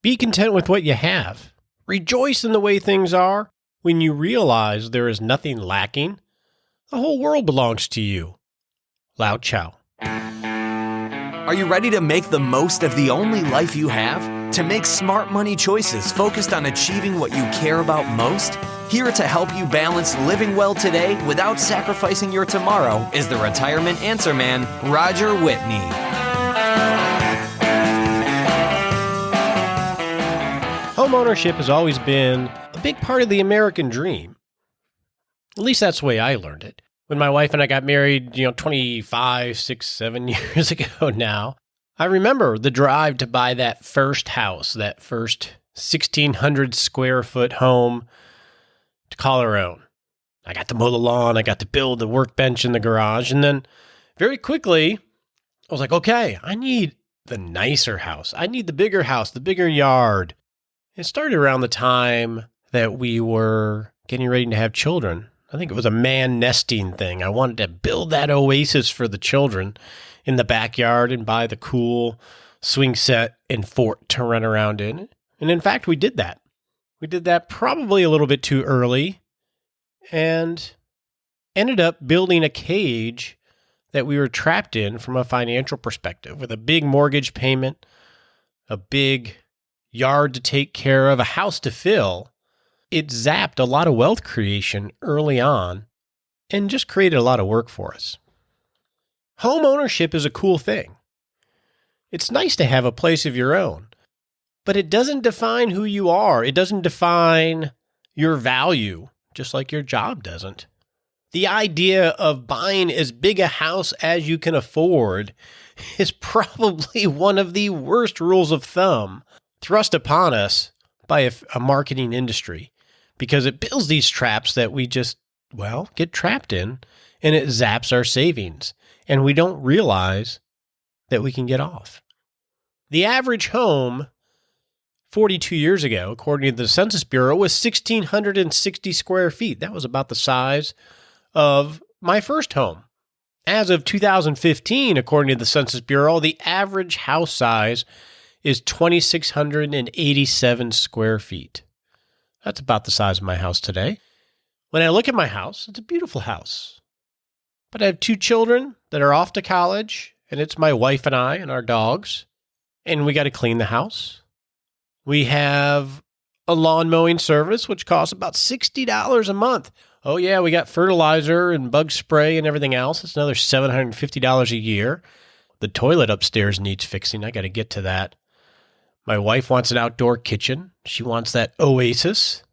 Be content with what you have. Rejoice in the way things are. When you realize there is nothing lacking, the whole world belongs to you. Lao Chow. Are you ready to make the most of the only life you have? To make smart money choices focused on achieving what you care about most? Here to help you balance living well today without sacrificing your tomorrow is the retirement answer man, Roger Whitney. Homeownership has always been a big part of the American dream. At least that's the way I learned it. When my wife and I got married, 25, 6, 7 years ago now, I remember the drive to buy that first house, that first 1,600 square foot home to call our own. I got to mow the lawn. I got to build the workbench in the garage. And then very quickly, I was like, okay, I need the nicer house. I need the bigger house, the bigger yard. It started around the time that we were getting ready to have children. I think it was a man nesting thing. I wanted to build that oasis for the children in the backyard and buy the cool swing set and fort to run around in. And in fact, we did that. We did that probably a little bit too early and ended up building a cage that we were trapped in from a financial perspective with a big mortgage payment, a big yard to take care of, a house to fill. It zapped a lot of wealth creation early on and just created a lot of work for us. Home ownership is a cool thing. It's nice to have a place of your own, but it doesn't define who you are. It doesn't define your value, just like your job doesn't. The idea of buying as big a house as you can afford is probably one of the worst rules of thumb thrust upon us by a marketing industry, because it builds these traps that we just, get trapped in, and it zaps our savings, and we don't realize that we can get off. The average home 42 years ago, according to the Census Bureau, was 1,660 square feet. That was about the size of my first home. As of 2015, according to the Census Bureau, the average house size is 2,687 square feet. That's about the size of my house today. When I look at my house, it's a beautiful house. But I have 2 children that are off to college, and it's my wife and I and our dogs, and we got to clean the house. We have a lawn mowing service, which costs about $60 a month. Oh yeah, we got fertilizer and bug spray and everything else. It's another $750 a year. The toilet upstairs needs fixing. I got to get to that. My wife wants an outdoor kitchen. She wants that oasis.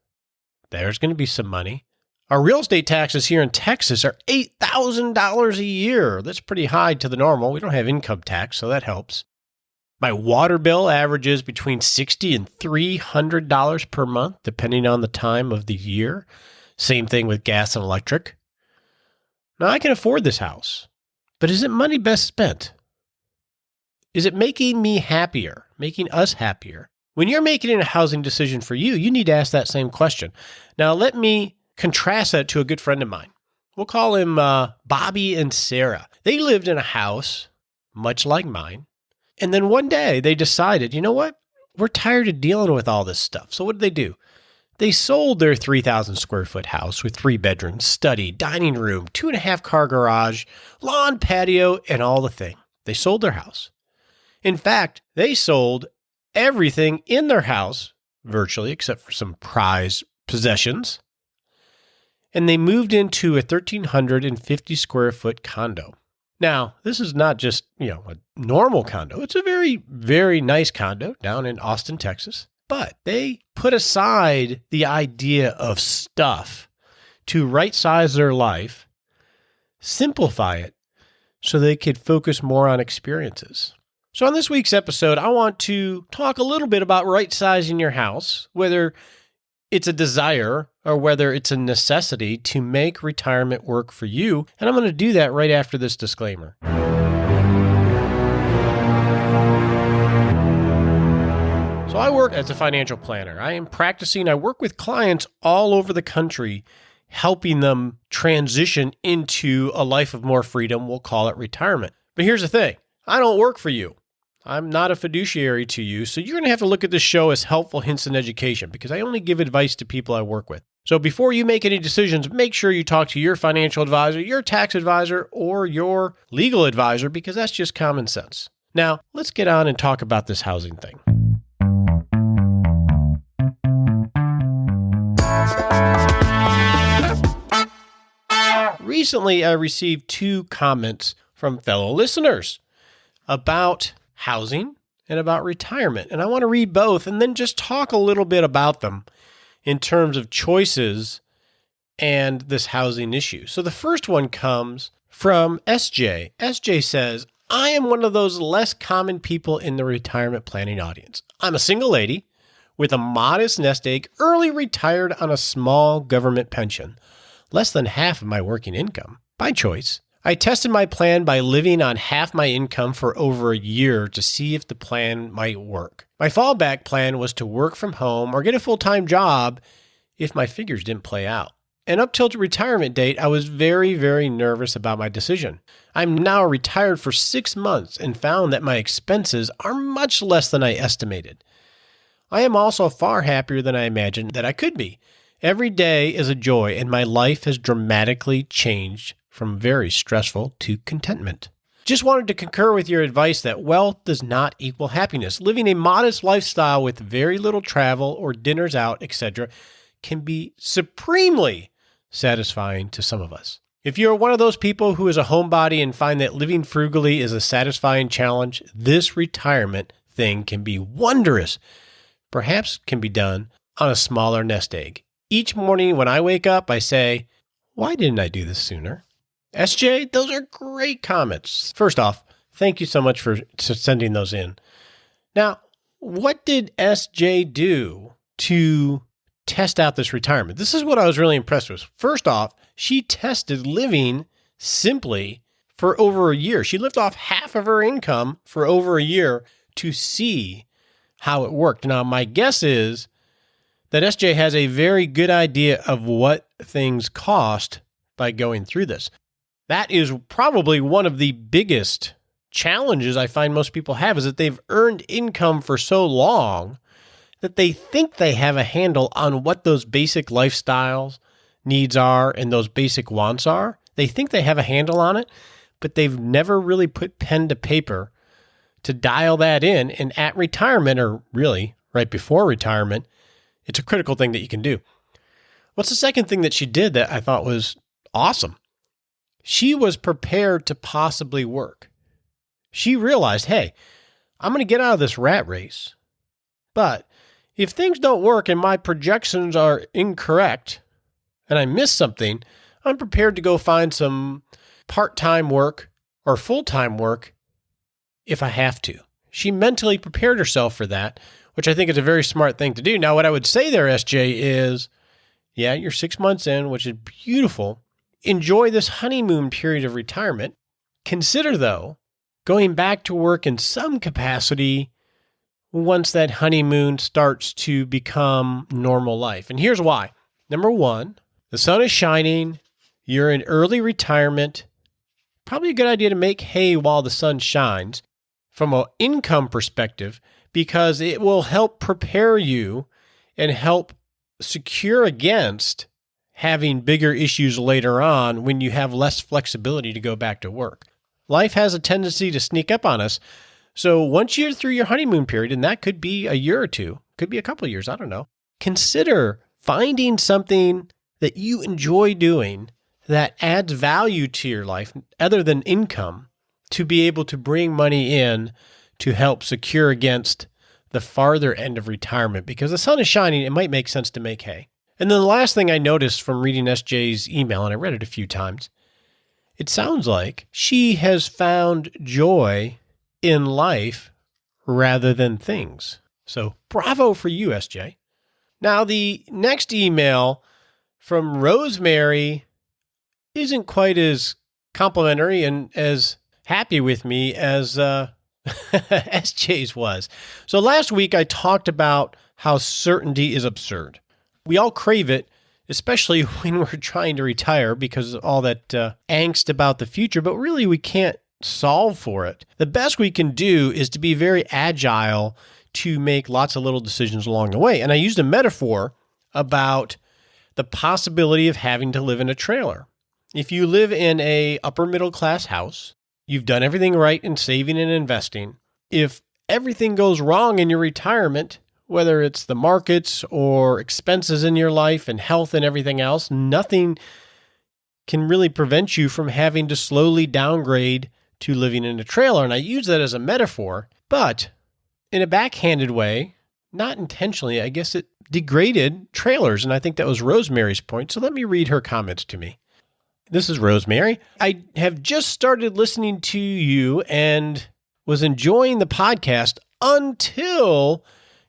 There's going to be some money. Our real estate taxes here in Texas are $8,000 a year. That's pretty high to the normal. We don't have income tax, so that helps. My water bill averages between $60 and $300 per month, depending on the time of the year. Same thing with gas and electric. Now, I can afford this house, but is it money best spent? Is it making me happier, making us happier? When you're making a housing decision for you, you need to ask that same question. Now, let me contrast that to a good friend of mine. We'll call him Bobby and Sarah. They lived in a house much like mine. And then one day they decided, you know what? We're tired of dealing with all this stuff. So what did they do? They sold their 3,000 square foot house with 3 bedrooms, study, dining room, 2.5 car garage, lawn, patio, and all the thing. They sold their house. In fact, they sold everything in their house, virtually, except for some prized possessions. And they moved into a 1,350 square foot condo. Now, this is not just, a normal condo. It's a very, very nice condo down in Austin, Texas. But they put aside the idea of stuff to right-size their life, simplify it, so they could focus more on experiences. So on this week's episode, I want to talk a little bit about right-sizing your house, whether it's a desire or whether it's a necessity to make retirement work for you. And I'm going to do that right after this disclaimer. So I work as a financial planner. I work with clients all over the country, helping them transition into a life of more freedom. We'll call it retirement. But here's the thing. I don't work for you. I'm not a fiduciary to you, so you're going to have to look at this show as helpful hints and education because I only give advice to people I work with. So before you make any decisions, make sure you talk to your financial advisor, your tax advisor, or your legal advisor because that's just common sense. Now, let's get on and talk about this housing thing. Recently, I received 2 comments from fellow listeners about housing and about retirement. And I want to read both and then just talk a little bit about them in terms of choices and this housing issue. So the first one comes from SJ. SJ says, I am one of those less common people in the retirement planning audience. I'm a single lady with a modest nest egg, early retired on a small government pension, less than half of my working income, by choice. I tested my plan by living on half my income for over a year to see if the plan might work. My fallback plan was to work from home or get a full-time job if my figures didn't play out. And up till the retirement date, I was very, very nervous about my decision. I'm now retired for 6 months and found that my expenses are much less than I estimated. I am also far happier than I imagined that I could be. Every day is a joy, and my life has dramatically changed from very stressful to contentment. Just wanted to concur with your advice that wealth does not equal happiness. Living a modest lifestyle with very little travel or dinners out, etc., can be supremely satisfying to some of us. If you're one of those people who is a homebody and find that living frugally is a satisfying challenge, this retirement thing can be wondrous. Perhaps can be done on a smaller nest egg. Each morning when I wake up, I say, why didn't I do this sooner? SJ, those are great comments. First off, thank you so much for sending those in. Now, what did SJ do to test out this retirement? This is what I was really impressed with. First off, she tested living simply for over a year. She lived off half of her income for over a year to see how it worked. Now, my guess is that SJ has a very good idea of what things cost by going through this. That is probably one of the biggest challenges I find most people have is that they've earned income for so long that they think they have a handle on what those basic lifestyles needs are and those basic wants are. They think they have a handle on it, but they've never really put pen to paper to dial that in. And at retirement, or really right before retirement, it's a critical thing that you can do. What's the second thing that she did that I thought was awesome? She was prepared to possibly work. She realized, hey, I'm going to get out of this rat race. But if things don't work and my projections are incorrect and I miss something, I'm prepared to go find some part-time work or full-time work if I have to. She mentally prepared herself for that, which I think is a very smart thing to do. Now, what I would say there, SJ, is, yeah, you're 6 months in, which is beautiful. Enjoy this honeymoon period of retirement. Consider, though, going back to work in some capacity once that honeymoon starts to become normal life. And here's why. Number one, the sun is shining. You're in early retirement. Probably a good idea to make hay while the sun shines from an income perspective because it will help prepare you and help secure against having bigger issues later on when you have less flexibility to go back to work. Life has a tendency to sneak up on us. So once you're through your honeymoon period, and that could be a year or two, could be a couple of years, I don't know, consider finding something that you enjoy doing that adds value to your life other than income to be able to bring money in to help secure against the farther end of retirement. Because the sun is shining, it might make sense to make hay. And then the last thing I noticed from reading SJ's email, and I read it a few times, it sounds like she has found joy in life rather than things. So bravo for you, SJ. Now, the next email from Rosemary isn't quite as complimentary and as happy with me as SJ's was. So last week I talked about how certainty is absurd. We all crave it, especially when we're trying to retire because of all that angst about the future, but really we can't solve for it. The best we can do is to be very agile to make lots of little decisions along the way. And I used a metaphor about the possibility of having to live in a trailer. If you live in a upper middle class house, you've done everything right in saving and investing. If everything goes wrong in your retirement, whether it's the markets or expenses in your life and health and everything else, nothing can really prevent you from having to slowly downgrade to living in a trailer. And I use that as a metaphor, but in a backhanded way, not intentionally, I guess it degraded trailers. And I think that was Rosemary's point. So let me read her comments to me. This is Rosemary. I have just started listening to you and was enjoying the podcast until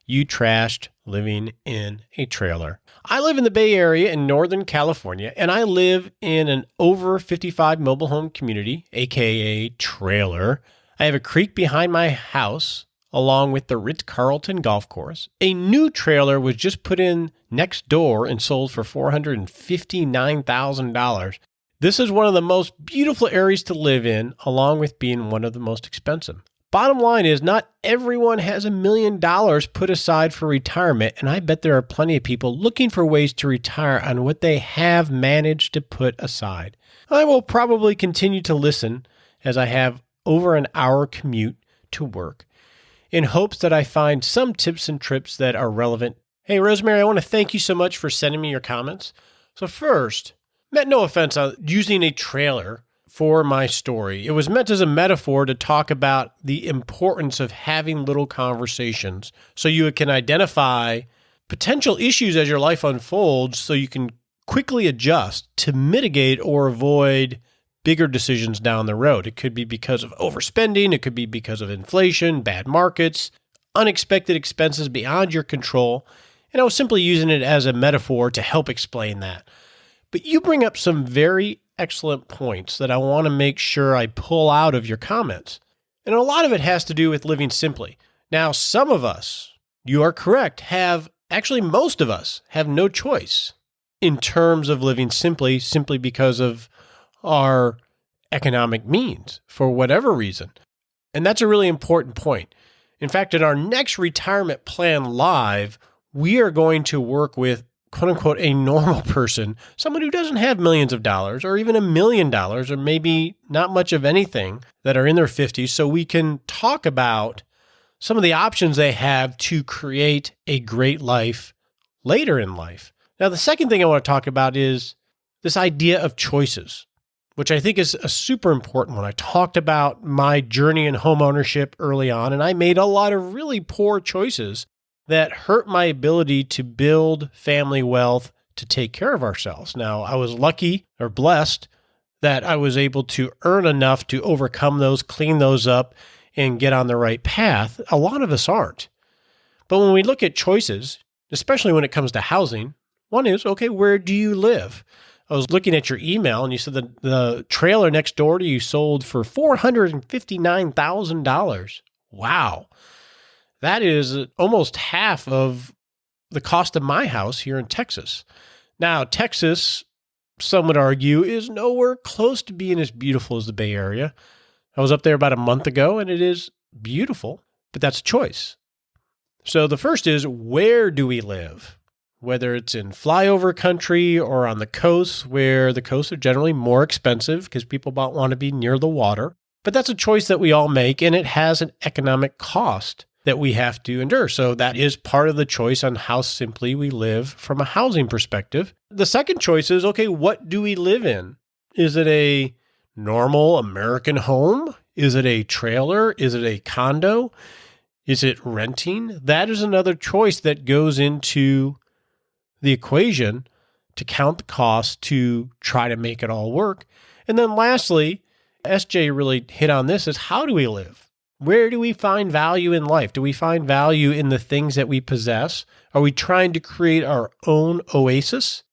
you trashed living in a trailer. I live in the Bay Area in Northern California, and I live in an over 55 mobile home community, aka trailer. I have a creek behind my house, along with the Ritz-Carlton golf course. A new trailer was just put in next door and sold for $459,000. This is one of the most beautiful areas to live in, along with being one of the most expensive. Bottom line is, not everyone has $1 million put aside for retirement, and I bet there are plenty of people looking for ways to retire on what they have managed to put aside. I will probably continue to listen as I have over an hour commute to work in hopes that I find some tips and trips that are relevant. Hey, Rosemary, I want to thank you so much for sending me your comments. So first, meant no offense on using a trailer for my story. It was meant as a metaphor to talk about the importance of having little conversations so you can identify potential issues as your life unfolds so you can quickly adjust to mitigate or avoid bigger decisions down the road. It could be because of overspending. It could be because of inflation, bad markets, unexpected expenses beyond your control. And I was simply using it as a metaphor to help explain that. But you bring up some very excellent points that I want to make sure I pull out of your comments. And a lot of it has to do with living simply. Now, some of us, you are correct, most of us have no choice in terms of living simply because of our economic means for whatever reason. And that's a really important point. In fact, in our next retirement plan live, we are going to work with quote unquote, a normal person, someone who doesn't have millions of dollars or even $1 million or maybe not much of anything, that are in their 50s. So we can talk about some of the options they have to create a great life later in life. Now, the second thing I want to talk about is this idea of choices, which I think is a super important one. I talked about my journey in home ownership early on, and I made a lot of really poor choices that hurt my ability to build family wealth to take care of ourselves. Now, I was lucky or blessed that I was able to earn enough to overcome those, clean those up, and get on the right path. A lot of us aren't. But when we look at choices, especially when it comes to housing, one is, okay, where do you live? I was looking at your email, and you said that the trailer next door to you sold for $459,000. Wow. That is almost half of the cost of my house here in Texas. Now, Texas, some would argue, is nowhere close to being as beautiful as the Bay Area. I was up there about a month ago, and it is beautiful, but that's a choice. So the first is, where do we live? Whether it's in flyover country or on the coast, where the coasts are generally more expensive because people want to be near the water. But that's a choice that we all make, and it has an economic cost that we have to endure. So that is part of the choice on how simply we live from a housing perspective. The second choice is, okay, what do we live in? Is it a normal American home? Is it a trailer? Is it a condo? Is it renting? That is another choice that goes into the equation to count the cost to try to make it all work. And then lastly, SJ really hit on this, is how do we live? Where do we find value in life? Do we find value in the things that we possess? Are we trying to create our own oasis?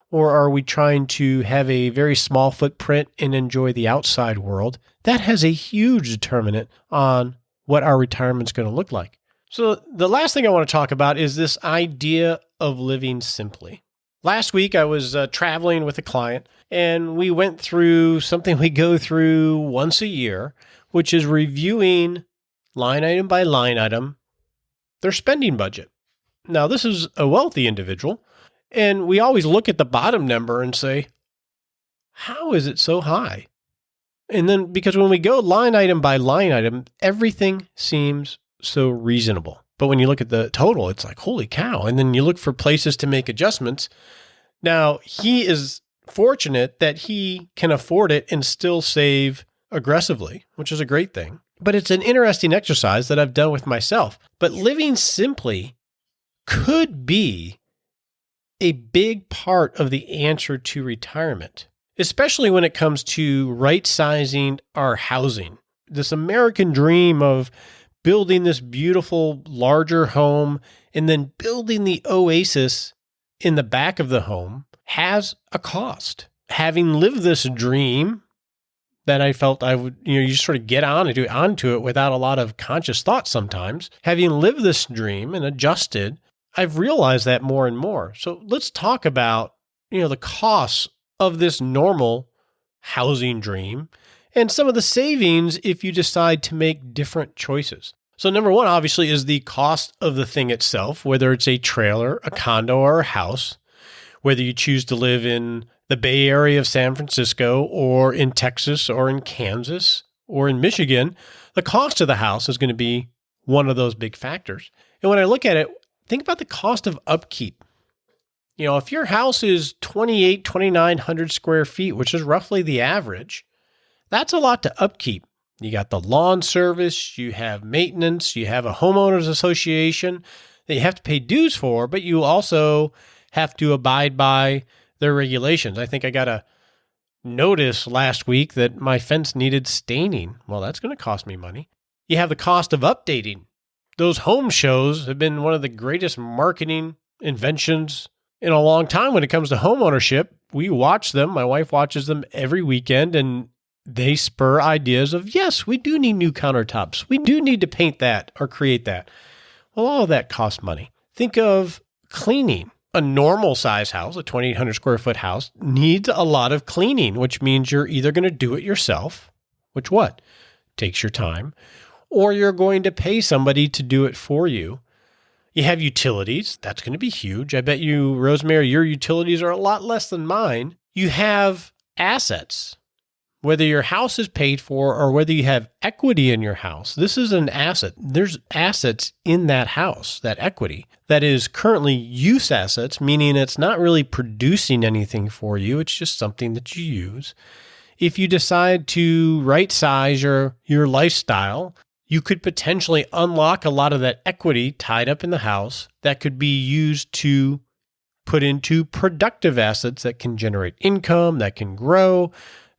Or are we trying to have a very small footprint and enjoy the outside world? That has a huge determinant on what our retirement's going to look like. So the last thing I want to talk about is this idea of living simply. Last week, I was traveling with a client, and we went through something we go through once a year, which is reviewing line item by line item their spending budget. Now, this is a wealthy individual, and we always look at the bottom number and say, how is it so high? And then, because when we go line item by line item, everything seems so reasonable. But when you look at the total, it's like, holy cow. And then you look for places to make adjustments. Now, he is fortunate that he can afford it and still save aggressively, which is a great thing. But it's an interesting exercise that I've done with myself. But living simply could be a big part of the answer to retirement, especially when it comes to right-sizing our housing. This American dream of building this beautiful, larger home and then building the oasis in the back of the home has a cost. Having lived this dream that I felt I would, you just sort of get onto it without a lot of conscious thought sometimes. Having lived this dream and adjusted, I've realized that more and more. So let's talk about, the costs of this normal housing dream and some of the savings if you decide to make different choices. So number one, obviously, is the cost of the thing itself, whether it's a trailer, a condo, or a house, whether you choose to live in the Bay Area of San Francisco or in Texas or in Kansas or in Michigan, the cost of the house is going to be one of those big factors. And when I look at it, think about the cost of upkeep. If your house is 2,900 square feet, which is roughly the average, that's a lot to upkeep. You got the lawn service, you have maintenance, you have a homeowners association that you have to pay dues for, but you also have to abide by their regulations. I think I got a notice last week that my fence needed staining. Well, that's going to cost me money. You have the cost of updating. Those home shows have been one of the greatest marketing inventions in a long time when it comes to home ownership. We watch them. My wife watches them every weekend, and they spur ideas of, yes, we do need new countertops. We do need to paint that or create that. Well, all of that costs money. Think of cleaning. A normal size house, a 2,800 square foot house, needs a lot of cleaning, which means you're either going to do it yourself, which takes your time, or you're going to pay somebody to do it for you. You have utilities. That's going to be huge. I bet you, Rosemary, your utilities are a lot less than mine. You have assets. Whether your house is paid for or whether you have equity in your house, this is an asset. There's assets in that house, that equity, that is currently use assets, meaning it's not really producing anything for you. It's just something that you use. If you decide to right-size your lifestyle, you could potentially unlock a lot of that equity tied up in the house that could be used to put into productive assets that can generate income, that can grow,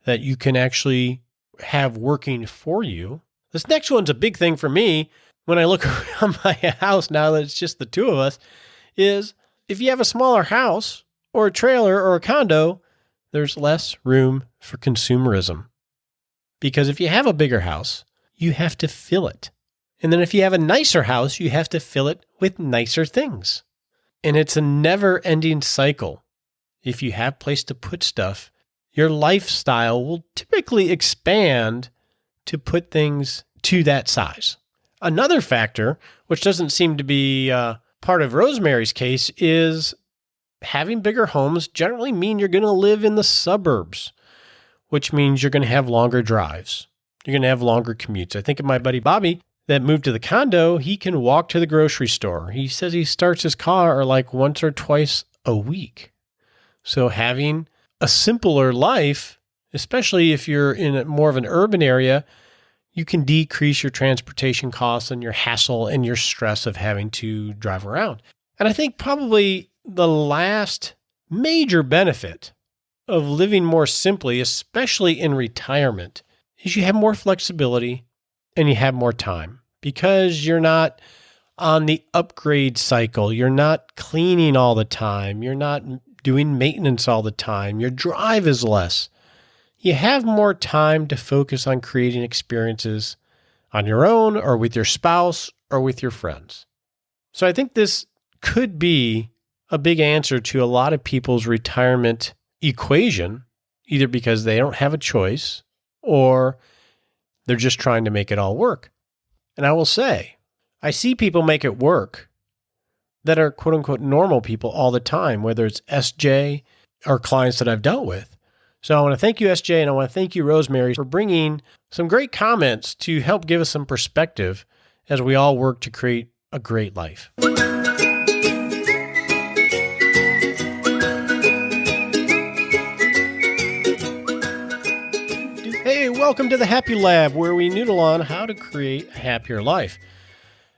that you can actually have working for you. This next one's a big thing for me when I look around my house now that it's just the two of us, is if you have a smaller house or a trailer or a condo, there's less room for consumerism. Because if you have a bigger house, you have to fill it. And then if you have a nicer house, you have to fill it with nicer things. And it's a never-ending cycle. If you have place to put stuff, your lifestyle will typically expand to put things to that size. Another factor, which doesn't seem to be part of Rosemary's case, is having bigger homes generally mean you're going to live in the suburbs, which means you're going to have longer drives. You're going to have longer commutes. I think of my buddy Bobby that moved to the condo. He can walk to the grocery store. He says he starts his car like once or twice a week. So having a simpler life, especially if you're in more of an urban area, you can decrease your transportation costs and your hassle and your stress of having to drive around. And I think probably the last major benefit of living more simply, especially in retirement, is you have more flexibility and you have more time because you're not on the upgrade cycle. You're not cleaning all the time. You're not doing maintenance all the time. Your drive is less. You have more time to focus on creating experiences on your own or with your spouse or with your friends. So I think this could be a big answer to a lot of people's retirement equation, either because they don't have a choice or they're just trying to make it all work. And I will say, I see people make it work that are quote unquote normal people all the time, whether it's SJ or clients that I've dealt with. So I want to thank you, SJ, and I want to thank you, Rosemary, for bringing some great comments to help give us some perspective as we all work to create a great life. Hey, welcome to the Happy Lab, where we noodle on how to create a happier life.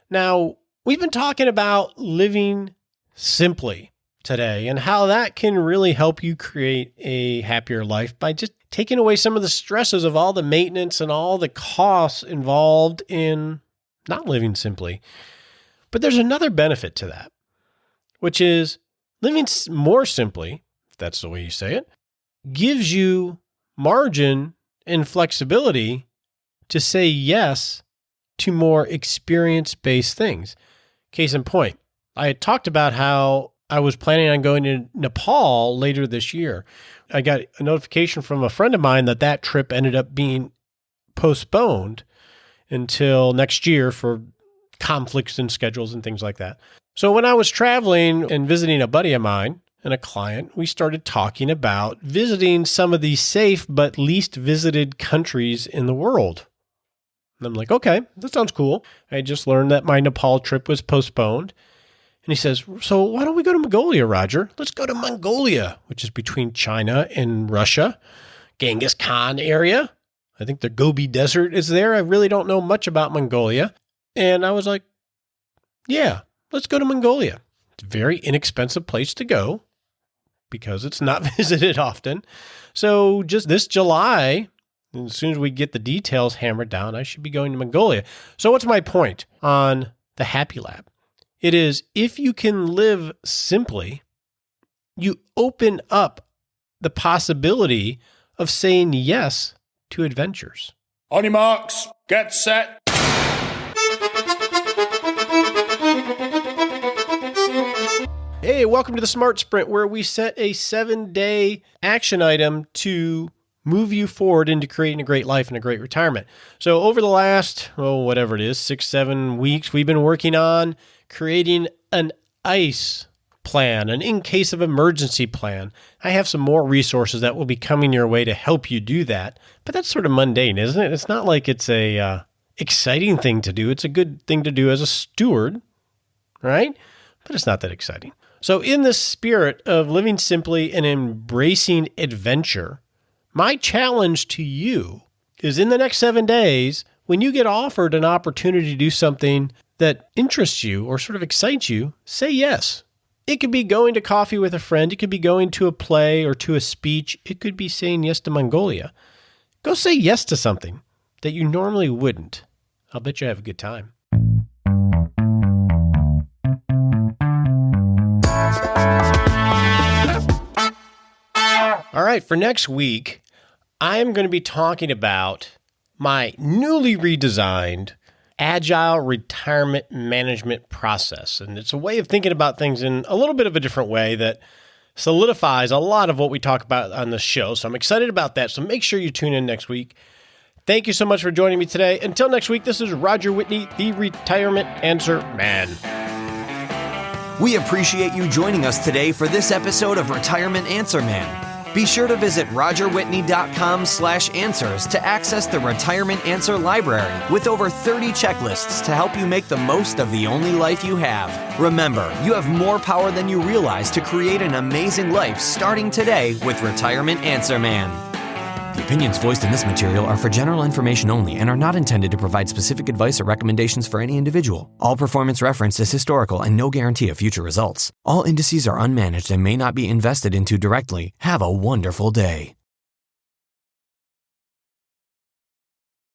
Now, we've been talking about living simply today and how that can really help you create a happier life by just taking away some of the stresses of all the maintenance and all the costs involved in not living simply. But there's another benefit to that, which is living more simply, if that's the way you say it, gives you margin and flexibility to say yes to more experience-based things. Case in point, I had talked about how I was planning on going to Nepal later this year. I got a notification from a friend of mine that trip ended up being postponed until next year for conflicts and schedules and things like that. So when I was traveling and visiting a buddy of mine and a client, we started talking about visiting some of the safe but least visited countries in the world. And I'm like, okay, that sounds cool. I just learned that my Nepal trip was postponed. And he says, so why don't we go to Mongolia, Roger? Let's go to Mongolia, which is between China and Russia, Genghis Khan area. I think the Gobi Desert is there. I really don't know much about Mongolia. And I was like, yeah, let's go to Mongolia. It's a very inexpensive place to go because it's not visited often. So just this July, as soon as we get the details hammered down, I should be going to Mongolia. So what's my point on the Happy Lab? It is, if you can live simply, you open up the possibility of saying yes to adventures. On your marks, get set. Hey, welcome to the Smart Sprint, where we set a 7-day action item to move you forward into creating a great life and a great retirement. So over the last, whatever it is, 6-7 weeks, we've been working on creating an ICE plan, an in case of emergency plan. I have some more resources that will be coming your way to help you do that. But that's sort of mundane, isn't it? It's not like it's a exciting thing to do. It's a good thing to do as a steward, right? But it's not that exciting. So in the spirit of living simply and embracing adventure, my challenge to you is in the next 7 days, when you get offered an opportunity to do something that interests you or sort of excites you, say yes. It could be going to coffee with a friend. It could be going to a play or to a speech. It could be saying yes to Mongolia. Go say yes to something that you normally wouldn't. I'll bet you have a good time. All right, for next week, I am going to be talking about my newly redesigned Agile Retirement Management process. And it's a way of thinking about things in a little bit of a different way that solidifies a lot of what we talk about on this show. So I'm excited about that. So make sure you tune in next week. Thank you so much for joining me today. Until next week, this is Roger Whitney, the Retirement Answer Man. We appreciate you joining us today for this episode of Retirement Answer Man. Be sure to visit rogerwhitney.com/answers to access the Retirement Answer Library with over 30 checklists to help you make the most of the only life you have. Remember, you have more power than you realize to create an amazing life starting today with Retirement Answer Man. The opinions voiced in this material are for general information only and are not intended to provide specific advice or recommendations for any individual. All performance referenced is historical and no guarantee of future results. All indices are unmanaged and may not be invested into directly. Have a wonderful day.